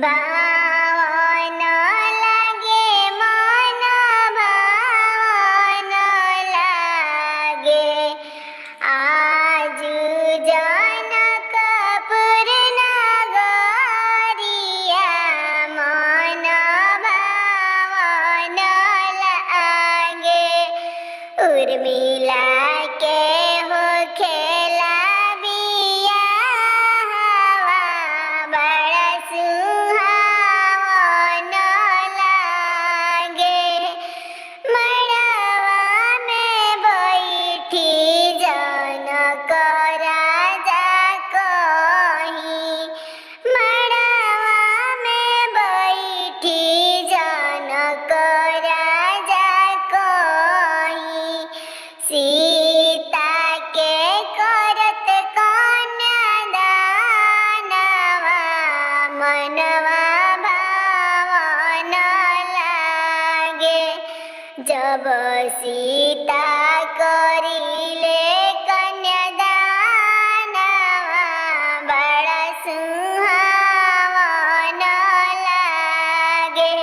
भावन लागे मन भावन लागे आज जनकपुर नगरिया मन भावन लागे उर्मिला के हो खेला बियाहवा बड़ा सुहावन लागे मड़वा में बैठी जनक राजा कहीं मड़वा में बैठी जनक राजा कहीं सीता के करत कन्यादानवा मनवा भावन लागे जब सीता करिले कन्यादानवा बड़ा सुहावन लागे